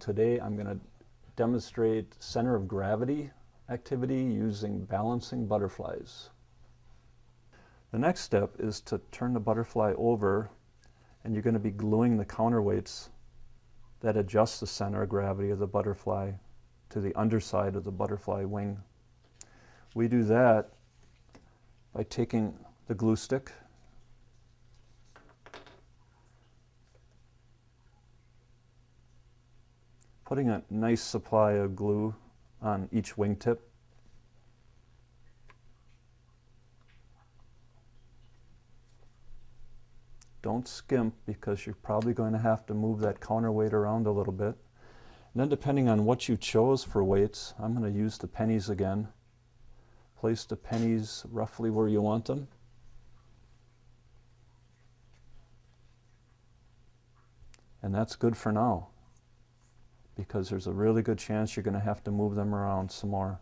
today I'm going to demonstrate center of gravity activity using balancing butterflies. The next step is to turn the butterfly over, and you're going to be gluing the counterweights that adjust the center of gravity of the butterfly to the underside of the butterfly wing. We do that by taking the glue stick, putting a nice supply of glue on each wingtip, don't skimp because you're probably going to have to move that counterweight around a little bit. And then depending on what you chose for weights, I'm going to use the pennies again. Place the pennies roughly where you want them. And that's good for now, because there's a really good chance you're going to have to move them around some more.